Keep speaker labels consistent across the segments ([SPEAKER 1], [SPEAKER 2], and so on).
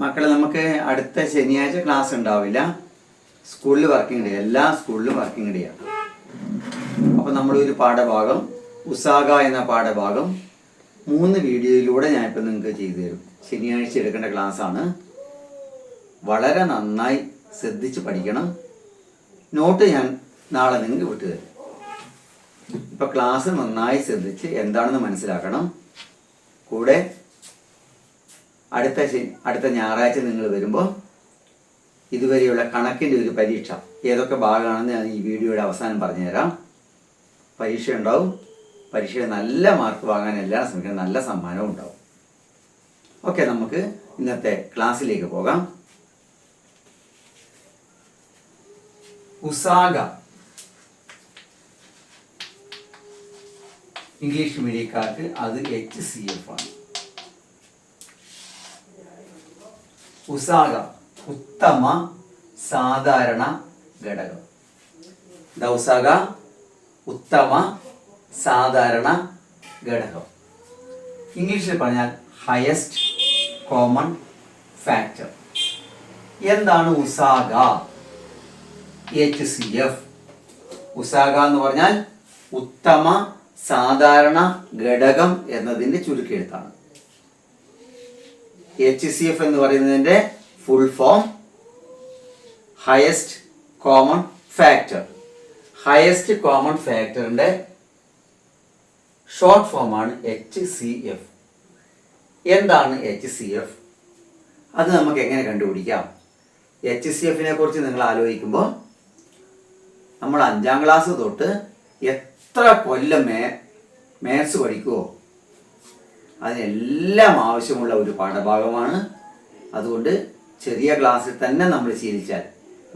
[SPEAKER 1] മക്കളെ, നമുക്ക് അടുത്ത ശനിയാഴ്ച ക്ലാസ് ഉണ്ടാവില്ല. സ്കൂളിൽ വർക്കിംഗ് ഡേ, എല്ലാ സ്കൂളിലും വർക്കിംഗ് ഡേ ആണ്. അപ്പം നമ്മളൊരു പാഠഭാഗം, ഉസാഗ എന്ന പാഠഭാഗം 3 വീഡിയോയിലൂടെ ഞാനിപ്പോൾ നിങ്ങൾക്ക് ചെയ്തു തരും. ശനിയാഴ്ച എടുക്കേണ്ട ക്ലാസ്സാണ്. വളരെ നന്നായി ശ്രദ്ധിച്ച് പഠിക്കണം. നോട്ട് ഞാൻ നാളെ നിങ്ങൾക്ക് വിട്ടുതരും. ഇപ്പം ക്ലാസ് നന്നായി ശ്രദ്ധിച്ച് എന്താണെന്ന് മനസ്സിലാക്കണം. കൂടെ അടുത്ത ഞായറാഴ്ച നിങ്ങൾ വരുമ്പോൾ ഇതുവരെയുള്ള കണക്കിൻ്റെ ഒരു പരീക്ഷ ഏതൊക്കെ ഭാഗമാണെന്ന് ഞാൻ ഈ വീഡിയോയുടെ അവസാനം പറഞ്ഞുതരാം. പരീക്ഷ ഉണ്ടാവും. പരീക്ഷയിൽ നല്ല മാർക്ക് വാങ്ങാൻ എല്ലാം ശ്രമിക്കണം. നല്ല സമ്മാനവും ഉണ്ടാവും. ഓക്കെ, നമുക്ക് ഇന്നത്തെ ക്ലാസ്സിലേക്ക് പോകാം. ഉസാഗ ഇംഗ്ലീഷ് മീഡിയക്കാർക്ക് അത് HCF ആണ്. ഉസാഗ ഉത്തമ സാധാരണ ഘടകം. ഉസാഗ ഉത്തമ സാധാരണ ഘടകം. ഇംഗ്ലീഷിൽ പറഞ്ഞാൽ ഹയസ്റ്റ് കോമൺ ഫാക്ടർ. എന്താണ് ഉസാഗ? HCF. ഉസാഗ എന്ന് പറഞ്ഞാൽ ഉത്തമ സാധാരണ ഘടകം എന്നതിൻ്റെ ചുരുക്കെഴുത്താണ്. HCF എന്ന് പറയുന്നതിൻ്റെ full form highest common factor. Highest common ഫാക്ടറിൻ്റെ ഷോർട്ട് ഫോമാണ് HCF. എന്താണ് HCF? അത് നമുക്ക് എങ്ങനെ കണ്ടുപിടിക്കാം? HCFനെ കുറിച്ച് നിങ്ങൾ ആലോചിക്കുമ്പോൾ നമ്മൾ 5ാം ക്ലാസ് തൊട്ട് എത്ര കൊല്ലം മാത്സ് പഠിക്കുമോ അതിനെല്ലാം ആവശ്യമുള്ള ഒരു പാഠഭാഗമാണ്. അതുകൊണ്ട് ചെറിയ ക്ലാസ്സിൽ തന്നെ നമ്മൾ ശീലിച്ചാൽ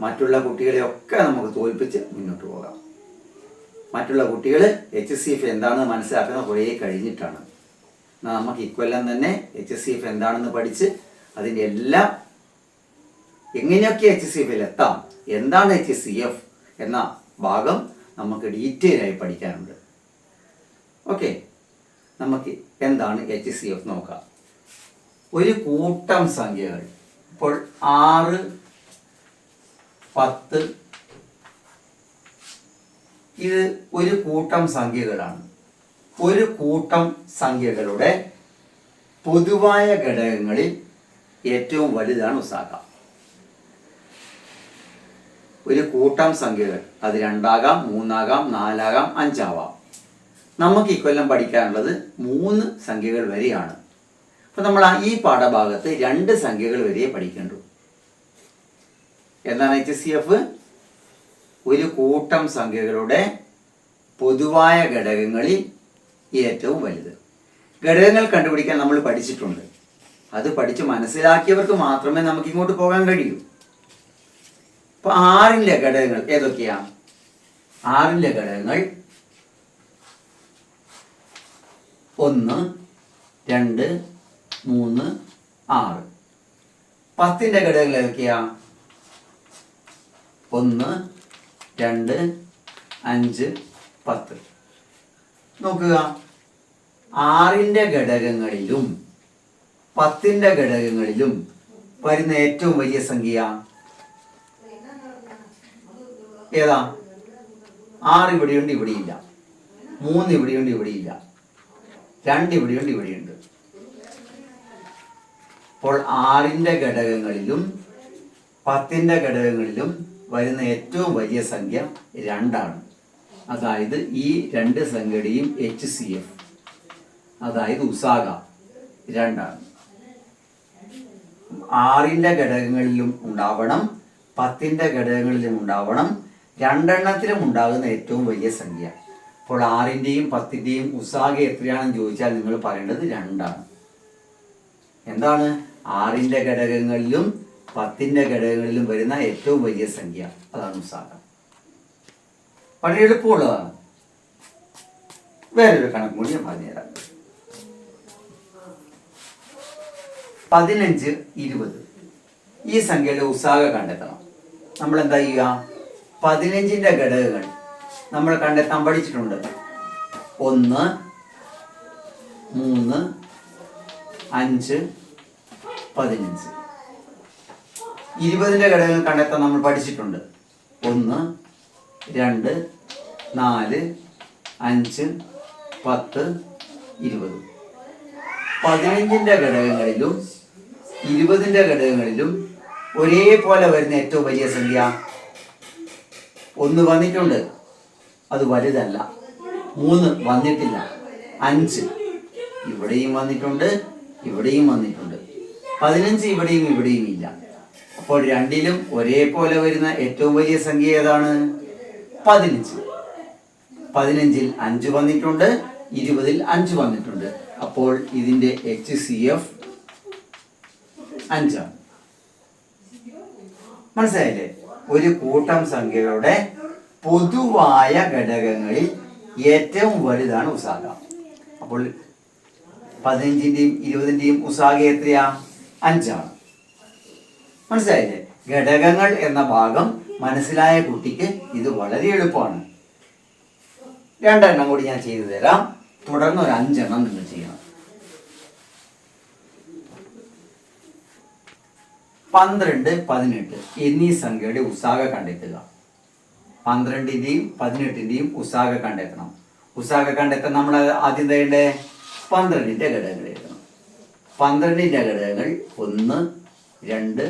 [SPEAKER 1] മറ്റുള്ള കുട്ടികളെയൊക്കെ നമുക്ക് തോൽപ്പിച്ച് മുന്നോട്ട് പോകാം. മറ്റുള്ള കുട്ടികൾ HCF എന്താണെന്ന് മനസ്സിലാക്കുന്ന കുറേ കഴിഞ്ഞിട്ടാണ്. നമുക്ക് ഇക്കൊല്ലം തന്നെ HCF എന്താണെന്ന് പഠിച്ച് അതിൻ്റെ എല്ലാം എങ്ങനെയൊക്കെ HCFിൽ എത്താം, എന്താണ് HCF എന്ന ഭാഗം നമുക്ക് ഡീറ്റെയിൽ ആയി പഠിക്കാനുണ്ട്. ഓക്കെ, നമുക്ക് എന്താണ് HCF നോക്കാം. ഒരു കൂട്ടം സംഖ്യകൾ, ഇപ്പോൾ 6, 10 ഇത് ഒരു കൂട്ടം സംഖ്യകളാണ്. ഒരു കൂട്ടം സംഖ്യകളുടെ പൊതുവായ ഘടകങ്ങളിൽ ഏറ്റവും വലുതാണ് ഉസാഗ. ഒരു കൂട്ടം സംഖ്യകൾ, അത് 2 ആകാം, 3 ആകാം, 4 ആകാം, 5 ആവാം. നമുക്ക് ഇക്കൊല്ലം പഠിക്കാനുള്ളത് 3 സംഖ്യകൾ വരെയാണ്. അപ്പോൾ നമ്മൾ ഈ പാഠഭാഗത്ത് 2 സംഖ്യകൾ വരെ പഠിക്കേണ്ടു. എന്താണ് HCF? ഒരു കൂട്ടം സംഖ്യകളുടെ പൊതുവായ ഘടകങ്ങളിൽ ഏറ്റവും വലുത്. ഘടകങ്ങൾ കണ്ടുപിടിക്കാൻ നമ്മൾ പഠിച്ചിട്ടുണ്ട്. അത് പഠിച്ച് മനസ്സിലാക്കിയവർക്ക് മാത്രമേ നമുക്ക് ഇങ്ങോട്ട് പോകാൻ കഴിയൂ. അപ്പോൾ 6ലെ ഘടകങ്ങൾ ഏതൊക്കെയാണ്? 6ലെ ഘടകങ്ങൾ 1, 2, 3, 6. 10ന്റെ ഘടകങ്ങൾ ഏതൊക്കെയാ? 1, 2, 5, 10. നോക്കുക, 6ന്റെ ഘടകങ്ങളിലും 10ന്റെ ഘടകങ്ങളിലും വരുന്ന ഏറ്റവും വലിയ സംഖ്യ ഏതാ? 6 ഇവിടെയുണ്ട്, ഇവിടെയില്ല. 3 ഇവിടെയുണ്ട്, ഇവിടെയില്ല. 2 ഇവിടെയുണ്ട്, ഇവിടെയുണ്ട്. അപ്പോൾ 6ന്റെ ഘടകങ്ങളിലും 10ന്റെ ഘടകങ്ങളിലും വരുന്ന ഏറ്റവും വലിയ സംഖ്യ 2 ആണ്. അതായത് ഈ 2 സംഖ്യയുടെയും HCF, അതായത് ഉസാഗ 2 ആണ്. 6ന്റെ ഘടകങ്ങളിലും ഉണ്ടാവണം, 10ന്റെ ഘടകങ്ങളിലും ഉണ്ടാവണം, 2 എണ്ണത്തിലും ഉണ്ടാകുന്ന ഏറ്റവും വലിയ സംഖ്യ. അപ്പോൾ 6ന്റെയും 10ന്റെയും ഉസാഗ എത്രയാണെന്ന് ചോദിച്ചാൽ നിങ്ങൾ പറയേണ്ടത് 2 ആണ്. എന്താണ്? 6ന്റെ ഘടകങ്ങളിലും 10ന്റെ ഘടകങ്ങളിലും വരുന്ന ഏറ്റവും വലിയ സംഖ്യ, അതാണ് ഉസാഗ. വളരെ എളുപ്പമുള്ളതാണ്. വേറൊരു കണക്ക് കൂടി ഞാൻ പറഞ്ഞുതരാം. 15, 20 ഈ സംഖ്യയുടെ ഉസാഗ കണ്ടെത്തണം. നമ്മൾ എന്താ ചെയ്യുക? 15ന്റെ ഘടകങ്ങൾ നമ്മൾ കണ്ടെത്താൻ പഠിച്ചിട്ടുണ്ട്. 1, 3, 5, 15. 20ന്റെ ഘടകങ്ങൾ കണ്ടെത്താൻ നമ്മൾ പഠിച്ചിട്ടുണ്ട്. 1, 2, 4, 5, 10, 20. 15ന്റെ ഘടകങ്ങളിലും 20ന്റെ ഘടകങ്ങളിലും ഒരേപോലെ വരുന്ന ഏറ്റവും വലിയ സംഖ്യ 1 വന്നിട്ടുണ്ട്, അത് വലുതല്ല. 3 വന്നിട്ടില്ല. 5 ഇവിടെയും വന്നിട്ടുണ്ട്, ഇവിടെയും വന്നിട്ടുണ്ട്. 15 ഇവിടെയും ഇവിടെയും ഇല്ല. അപ്പോൾ രണ്ടിലും ഒരേപോലെ വരുന്ന ഏറ്റവും വലിയ സംഖ്യ ഏതാണ്? 15. 15ൽ 5 വന്നിട്ടുണ്ട്, 20ൽ 5 വന്നിട്ടുണ്ട്. അപ്പോൾ ഇതിന്റെ HCF 5 ആണ്. മനസ്സിലായില്ലേ? ഒരു കൂട്ടം സംഖ്യകളുടെ പൊതുവായ ഘടകങ്ങളിൽ ഏറ്റവും വലുതാണ് ഉസാഗ. അപ്പോൾ 15ന്റെയും 20ന്റെയും ഉസാഗ എത്രയാ? 5 ആണ്. മനസ്സിലായില്ലേ? ഘടകങ്ങൾ എന്ന ഭാഗം മനസ്സിലായ കുട്ടിക്ക് ഇത് വളരെ എളുപ്പമാണ്. 2 എണ്ണം കൂടി ഞാൻ ചെയ്തു തരാം. തുടർന്ന് ഒരു 5 എണ്ണം നിങ്ങൾ ചെയ്യണം. 12, 18 എന്നീ സംഖ്യയുടെ ഉസാഗ കണ്ടെത്തുക. 12ന്റെയും 18ന്റെയും ഉസാഗ കണ്ടെത്തണം. ഉസാഗ കണ്ടെത്താൻ നമ്മൾ ആദ്യം ചെയ്യേണ്ടേ 12ന്റെ ഘടകങ്ങൾ എഴുതണം. 12ന്റെ ഘടകങ്ങൾ 1, 2,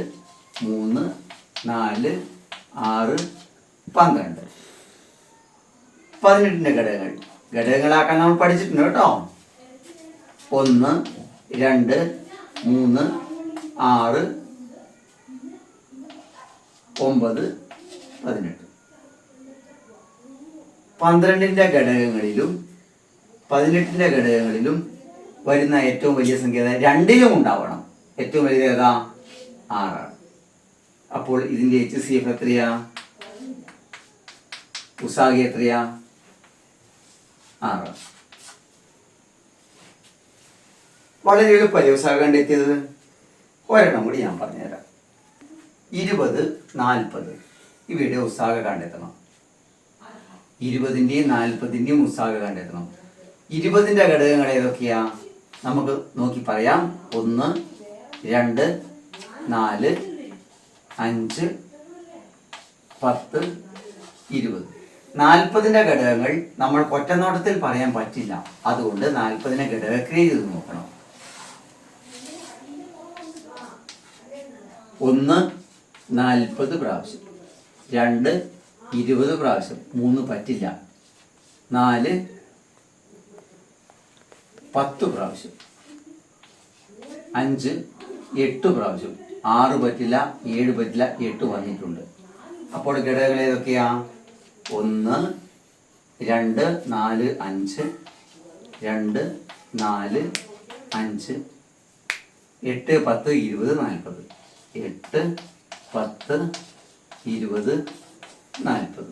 [SPEAKER 1] 3, 4, 6, 12. 18ന്റെ ഘടകങ്ങളാക്കാൻ നമ്മൾ പഠിച്ചിട്ടുണ്ട് കേട്ടോ. 1, 2, 3, 6, 9, 18. 12ന്റെ ഘടകങ്ങളിലും 18ന്റെ ഘടകങ്ങളിലും വരുന്ന ഏറ്റവും വലിയ സംഖ്യ രണ്ടിലും ഉണ്ടാവണം. ഏറ്റവും വലിയ ഏതാ? 6 ആണ്. അപ്പോൾ ഇതിന്റെ HCF എത്രയാ? ഉസാഗ എത്രയാ? 6. വളരെ എളുപ്പമല്ലേ ഉസാഗ കണ്ടെത്തിയത്? ഒരെണ്ണം കൂടി ഞാൻ പറഞ്ഞുതരാം. 20, 40 ഇവയുടെ ഉസാഗ കണ്ടെത്തണം. 20ന്റെയും 40ന്റെയും ഉസാഗ കണ്ടെത്തണം. 20ന്റെ ഘടകങ്ങൾ ഏതൊക്കെയാ? നമുക്ക് നോക്കി പറയാം. 1, 2, 4, 5, 10, 20. 40ന്റെ ഘടകങ്ങൾ നമ്മൾ ഒറ്റനോട്ടത്തിൽ പറയാൻ പറ്റില്ല. അതുകൊണ്ട് 40നെ ഘടകക്രിയ ചെയ്ത് നോക്കണം. 1 40 പ്രാവശ്യം, 2 20 പ്രാവശ്യം, 3 പറ്റില്ല, 4 10 പ്രാവശ്യം, 5 8 പ്രാവശ്യം, 6 പറ്റില്ല, 7 പറ്റില്ല, 8 വന്നിട്ടുണ്ട്. അപ്പോൾ ഘടകങ്ങൾ ഏതൊക്കെയാ? 1 2 4 5, 2 4 5, 8 10 20 40. 8 10 20 40.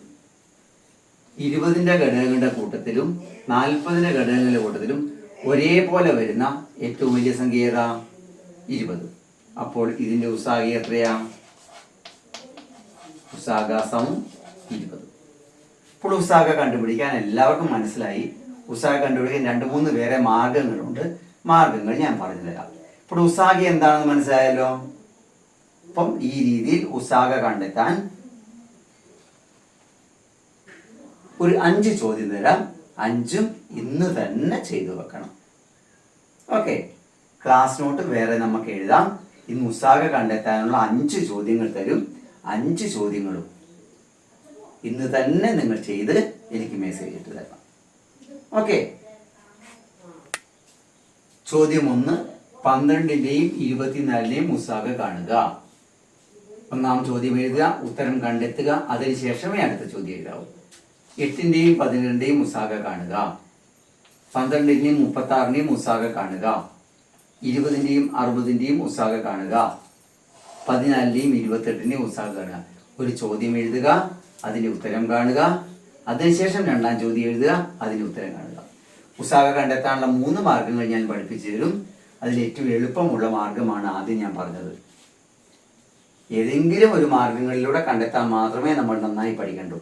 [SPEAKER 1] 20ന്റെ ഘടകങ്ങളുടെ കൂട്ടത്തിലും 40ന്റെ ഘടകങ്ങളുടെ കൂട്ടത്തിലും ഒരേപോലെ വരുന്ന ഏറ്റവും വലിയ സംഖ്യ ഏതാ? 20. അപ്പോൾ ഇതിന്റെ ഉസാഗ എത്രയാ? ഉസാഗ സമം 20. ഇപ്പോൾ ഉസാഗ കണ്ടുപിടിക്കാൻ എല്ലാവർക്കും മനസ്സിലായി. ഉസാഗ കണ്ടുപിടിക്കാൻ 2-3 വേറെ മാർഗങ്ങളുണ്ട്. മാർഗങ്ങൾ ഞാൻ പറഞ്ഞു തരാം. ഇപ്പോൾ ഉസാഗ എന്താണെന്ന് മനസ്സിലായല്ലോ. അപ്പം ഈ രീതിയിൽ ഉസാഗ കണ്ടെത്താൻ ഒരു 5 ചോദ്യം തരാം. 5ഉം ഇന്ന് തന്നെ ചെയ്തു വെക്കണം. ഓക്കെ, ക്ലാസ് നോട്ട് വേറെ നമുക്ക് എഴുതാം. ഇന്ന് ഉസാഗ കണ്ടെത്താനുള്ള 5 ചോദ്യങ്ങൾ തരും. 5 ചോദ്യങ്ങളും ഇന്ന് തന്നെ നിങ്ങൾ ചെയ്ത് എനിക്ക് മെസ്സേജ് ഇട്ട് തരണം. ഓക്കെ, ചോദ്യം 1. 12ന്റെയും 24ന്റെയും ഉസാഗ കാണുക. ഒന്നാം ചോദ്യം എഴുതുക, ഉത്തരം കണ്ടെത്തുക, അതിനുശേഷമേ അടുത്ത ചോദ്യം എഴുതാവൂ. 8ന്റെയും 12ന്റെയും ഉസാഗ കാണുക. 12ന്റെയും 36ന്റെയും ഉസാഗ കാണുക. 20ന്റെയും 60ന്റെയും ഉസാഗ കാണുക. 14ന്റെയും 28ന്റെയും ഉസാഗ കാണുക. ഒരു ചോദ്യം എഴുതുക, അതിന്റെ ഉത്തരം കാണുക, അതിനുശേഷം രണ്ടാം ചോദ്യം എഴുതുക, അതിന്റെ ഉത്തരം കാണുക. ഉസാഗ കണ്ടെത്താനുള്ള 3 മാർഗങ്ങൾ ഞാൻ പഠിപ്പിച്ചു തരും. അതിൽ ഏറ്റവും എളുപ്പമുള്ള മാർഗമാണ് ആദ്യം ഞാൻ പറഞ്ഞത്. ഏതെങ്കിലും ഒരു മാർഗങ്ങളിലൂടെ കണ്ടെത്താൻ മാത്രമേ നമ്മൾ നന്നായി പഠിക്കണ്ടൂ.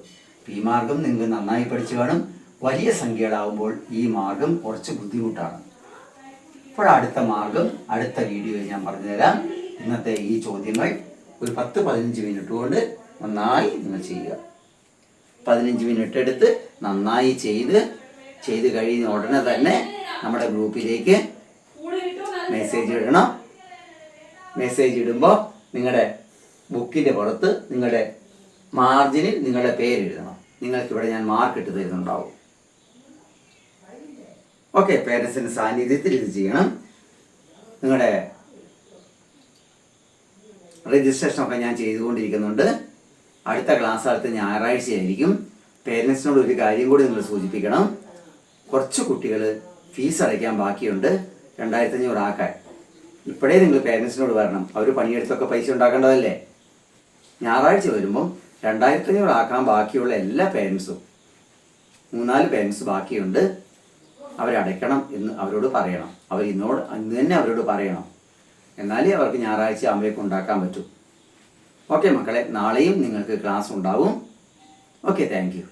[SPEAKER 1] ഈ മാർഗം നിങ്ങൾ നന്നായി പഠിച്ചു കാണും. വലിയ സംഖ്യകളാവുമ്പോൾ ഈ മാർഗം കുറച്ച് ബുദ്ധിമുട്ടാണ്. അപ്പോൾ അടുത്ത മാർഗം അടുത്ത വീഡിയോയിൽ ഞാൻ പറഞ്ഞു തരാം. ഇന്നത്തെ ഈ ചോദ്യങ്ങൾ ഒരു 10-15 മിനിറ്റ് കൊണ്ട് നന്നായി നിങ്ങൾ ചെയ്യുക. 15 മിനിറ്റ് എടുത്ത് നന്നായി ചെയ്ത് കഴിയുന്ന ഉടനെ തന്നെ നമ്മുടെ ഗ്രൂപ്പിലേക്ക് മെസ്സേജ് ഇടണം. മെസ്സേജ് ഇടുമ്പോൾ നിങ്ങളുടെ ബുക്കിൻ്റെ പുറത്ത് നിങ്ങളുടെ മാർജിനിൽ നിങ്ങളുടെ പേരെഴുതണം. നിങ്ങൾക്കിവിടെ ഞാൻ മാർക്ക് ഇട്ട് തരുന്നുണ്ടാവും. ഓക്കെ, പേരൻസിൻ്റെ സാന്നിധ്യത്തിൽ ഇത് ചെയ്യണം. നിങ്ങളുടെ രജിസ്ട്രേഷനൊക്കെ ഞാൻ ചെയ്തുകൊണ്ടിരിക്കുന്നുണ്ട്. അടുത്ത ക്ലാസ് അടുത്ത ഞായറാഴ്ചയായിരിക്കും. പേരൻസിനോട് ഒരു കാര്യം കൂടി നിങ്ങൾ സൂചിപ്പിക്കണം. കുറച്ച് കുട്ടികൾ ഫീസ് അടയ്ക്കാൻ ബാക്കിയുണ്ട്, 2500 ആക്കാൻ. ഇപ്പോഴേ നിങ്ങൾ പേരൻസിനോട് വരണം. അവർ പണിയെടുത്തൊക്കെ പൈസ ഉണ്ടാക്കേണ്ടതല്ലേ. ഞായറാഴ്ച വരുമ്പം 2500 ആക്കാൻ ബാക്കിയുള്ള എല്ലാ പേരൻസും 3-4 പേരൻസ് ബാക്കിയുണ്ട്, അവരടയ്ക്കണം എന്ന് അവരോട് പറയണം. ഇന്ന് തന്നെ അവരോട് പറയണം. എന്നാലേ അവർക്ക് ഞായറാഴ്ച ആകുമ്പോഴേക്കും ഉണ്ടാക്കാൻ പറ്റും. ഓക്കെ മക്കളെ, നാളെയും നിങ്ങൾക്ക് ക്ലാസ് ഉണ്ടാവും. Okay, thank you.